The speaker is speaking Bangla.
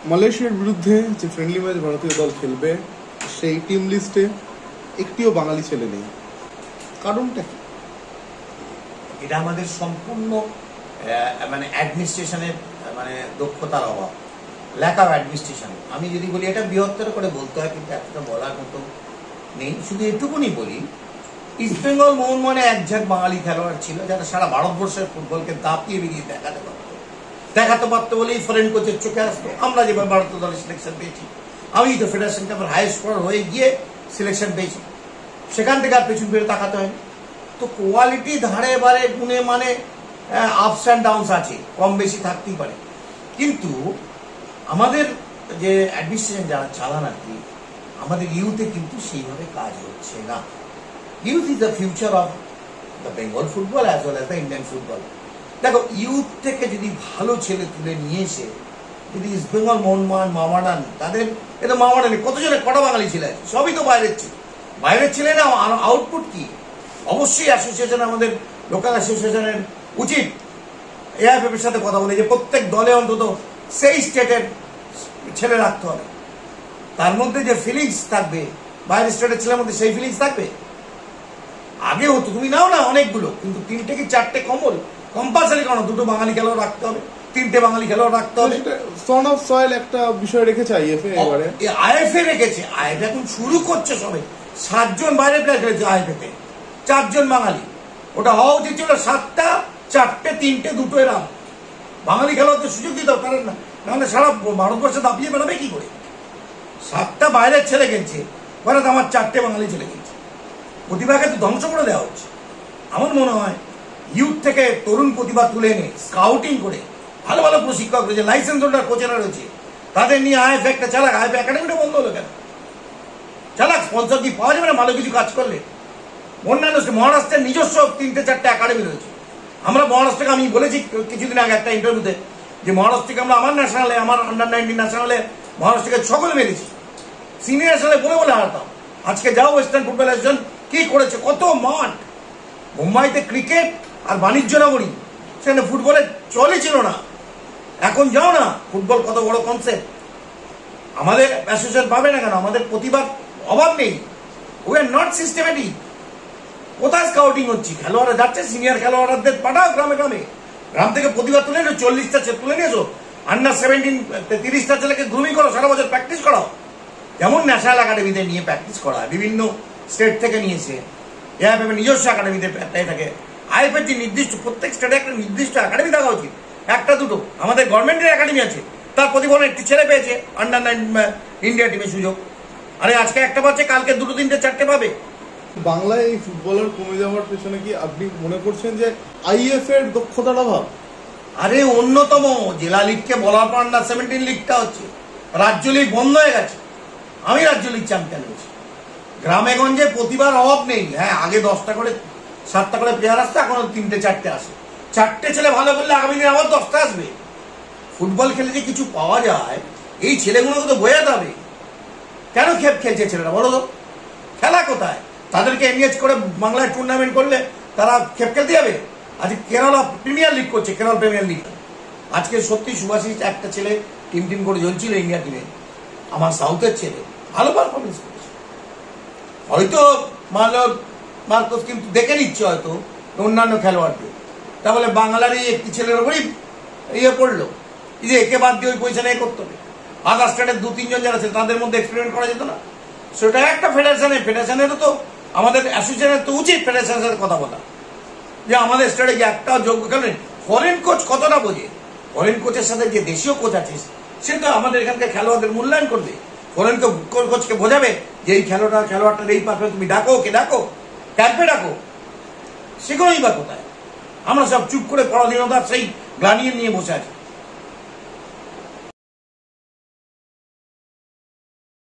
মালয়েশিয়ার বিরুদ্ধে যে ফ্রেন্ডলি ম্যাচ ভারতীয় দল খেলবে সেই টিম লিস্টে একটিও বাঙালি ছেলে নেই, কারণটা কি? এটা আমাদের সম্পূর্ণ মানে অ্যাডমিনিস্ট্রেশনের মানে দক্ষতার অভাব, ল্যাক অফ অ্যাডমিনিস্ট্রেশন। আমি যদি বলি এটা বৃহত্তর করে বলতে হয়, কিন্তু এতটা বলার মতো নেই। শুধু এটুকুনি বলি, ইস্ট বেঙ্গল মোহনবাগানে একঝাঁক বাঙালি খেলোয়াড় ছিল যারা সারা ভারতবর্ষের ফুটবলকে দাপিয়ে বেরিয়ে দেখাতে পারতো বলেই ফরেন কোচের চোখে আসতো। আমরা যেভাবে ভারতীয় দলের সিলেকশন পেয়েছি, আমি তো ফেডারেশন কাপের হাইয়েস্ট স্কোরার হয়ে গিয়ে সিলেকশন পেয়েছি, সেখান থেকে আর পেছন ফিরে তাকাতে হয়নি। তো কোয়ালিটি ধারে বারে গুণে মানে আপস অ্যান্ড ডাউনস আছে, কম বেশি থাকতেই পারে, কিন্তু আমাদের যে অ্যাডমিনিস্ট্রেশন যারা চালান আর কি, আমাদের ইউথে কিন্তু সেইভাবে কাজ হচ্ছে না। Youth is the future of the Bengal football as well as the Indian football. দেখো, ইউথ থেকে যদি ভালো ছেলে তুলে নিয়ে এসে যদি ইস্ট বেঙ্গল মোহনবাগান মামাডান, তাদের এটা মামাডানি কতজনে কটা বাঙালি ছেলে আছে? সবই তো বাইরের ছেলে না। আউটপুট কি? অবশ্যই অ্যাসোসিয়েশন, আমাদের লোকাল অ্যাসোসিয়েশনের উচিত এআইএফএফ এর সাথে কথা বলে যে প্রত্যেক দলে অন্তত সেই স্টেটের ছেলে রাখতে হবে, তার মধ্যে যে ফিলিংস থাকবে বাইরের স্টেটের ছেলের মধ্যে সেই ফিলিংস থাকবে। আগে হতো তুমি নাও না অনেকগুলো, কিন্তু 3টে কি 4টে কম্পালসারি কেন? 2টো বাঙালি খেলোয়াড় রাখতে হবে, 3টে বাঙালি খেলোয়াড় রাখতে হবে। সন অফ সয়েল একটা বিষয় রেখেছে আইএফএ। এবারে আইএফএ রেখেছে, আইএফএ এখন শুরু করছে সবে। 7 জন বাইরের প্লেয়ার খেলেছে আইএফএতে, 4 জন বাঙালি। ওটা হওয়া উচিত ছিল 7টা, 4টে, 3টে, 2টো এরাম বাঙালি খেলোয়াড়দের সুযোগ দিতে হবে। কারণ নাহলে সারা ভারতবর্ষে দাপিয়ে বেরোবে কি করে? 7টা বাইরের ছেলে খেলছে, বলে আমার 4টে বাঙালি ছেলে খেলছে। প্রতিভাকে তো ধ্বংস করে দেওয়া হচ্ছে। আমার মনে হয় ইউথ থেকে তরুণ প্রতিভা তুলে এনে স্কাউটিং করে ভালো ভালো প্রশিক্ষক রয়েছে, লাইসেন্স হোল্ডার কোচেরা রয়েছে, তাদের নিয়ে আইএফএ একটা চালাক। আইএফএ একাডেমিটা বন্ধ হলো কেন? চালাক স্পন্সর কি পাওয়া যাবে না ভালো কিছু কাজ করলে? অন্যান্য মহারাষ্ট্রের নিজস্ব 3টে 4টে একাডেমি রয়েছে। আমরা মহারাষ্ট্রকে, আমি বলেছি কিছুদিন আগে একটা ইন্টারভিউতে, যে মহারাষ্ট্রকে আমরা আমার ন্যাশনালে, আমার আন্ডার 19 ন্যাশনালে মহারাষ্ট্রকে সকলে মেরেছি, সিনিয়র ন্যাশনালে বলে হারতাম। আজকে যাও ওয়েস্টার্ন ফুটবল অ্যাসোসিয়েশন কি করেছে, কত মাঠ। মুম্বাইতে ক্রিকেট আর বাণিজ্য নগরী, সেখানে ফুটবলের চলই ছিল না। এখন যাও না, ফুটবল কত বড় কনসেপ্ট। আমাদের অ্যাসোসিয়েশন পাবে না কেন? আমাদের প্রতিভার অভাব নেই, উই আর নট সিস্টেমেটিক। কোথায় স্কাউটিং হচ্ছে? খেলোয়াড়রা যাচ্ছে, সিনিয়র খেলোয়াড়দের পাঠাও গ্রামে গ্রামে, গ্রাম থেকে প্রতিভা তুলে নিয়ে 40টা তুলে নিয়েছো, আন্ডার 17 30টা ছেলেকে গ্রুমিং করো, সারা বছর প্র্যাকটিস করাও। যেমন ন্যাশনাল একাডেমিতে নিয়ে প্র্যাকটিস করা, বিভিন্ন স্টেট থেকে নিয়েছে, এআইএফএফ নিজস্ব একাডেমিতে থাকে। আইএফএফ যে নির্দিষ্ট, প্রত্যেক স্টেটে একটা নির্দিষ্ট একাডেমি থাকা উচিত, 1টা 2টো। আমাদের গভর্নমেন্টের একাডেমি আছে, তার প্রতিফলন একটি ছেলে পেয়েছে আন্ডার 9 ইন্ডিয়া টিমের সুযোগ। আরে আজকে একটা পাচ্ছে, কালকে 2টো 3টে 4টে পাবে। বাংলায় এই ফুটবলার কমে যাওয়ার পেছনে কি আপনি মনে করছেন যে আইএফএ এর দক্ষতার অভাব? আরে অন্যতম, জেলা লিগকে বলার পর আন্ডার 17 লিগটা হচ্ছে, রাজ্য লিগ বন্ধ হয়ে গেছে। আমি রাজ্য লিগ চ্যাম্পিয়ন হয়েছি। গ্রামে গঞ্জে প্রতিভার অভাব নেই। হ্যাঁ, আগে 10টা করে 7টা করে প্লেয়ার আসতো, এখন 3টে 4টে আসে। 4টে ছেলে ভালো করলে আগামী দিনে আবার 10টা আসবে। ফুটবল খেলে যে কিছু পাওয়া যায়, এই ছেলেগুলোকে তো বোঝাতে হবে। কেন খেলছে ছেলেরা বলো তো? খেলা কোথায়? তাদেরকে এনগেজ করে বাংলায় টুর্নামেন্ট করলে তারা খেলতে যাবে। আজকে কেরালা প্রিমিয়ার লিগ করছে, কেরল প্রিমিয়ার লিগ। আজকে সত্যি সুভাষিস একটা ছেলে টিম করে জ্বলছিল ইন্ডিয়া টিমে, আমার সাউথের ছেলে, ভালো পারফরমেন্স করেছে। হয়তো মার্কস কিন্তু দেখে নিচ্ছে হয়তো অন্যান্য খেলোয়াড়দের, তাহলে বাংলারই একটি ছেলের উপরই পড়লো যে একে বাদ দিয়ে ওই পয়সা নিয়ে করতে হবে। আদার স্টেটের 2-3 জন যারা আছে তাদের মধ্যে এক্সপেরিমেন্ট করা যেত না? সেটা একটা ফেডারেশনেরও তো, আমাদের অ্যাসোসিয়েশনের তো উচিত ফেডারেশনের সাথে কথা বলা, যে আমাদের স্টেটে যে একটা যোগ্য খেলেন। ফরেন কোচ কতটা বোঝে? ফরেন কোচের সাথে যে দেশীয় কোচ আছে সে তো আমাদের এখানকার খেলোয়াড়দের মূল্যায়ন করবে। ফরেন কোচকে বোঝাবে যে এই খেলোয়াড়টার এই পারফরমেন্স, তুমি ডাকো ক্যাম্পে ডাকো, সেগুলোই বা কোথায়? আমরা সব চুপ করে পরাধীনতার সেই গ্লানি নিয়ে বসে আছি।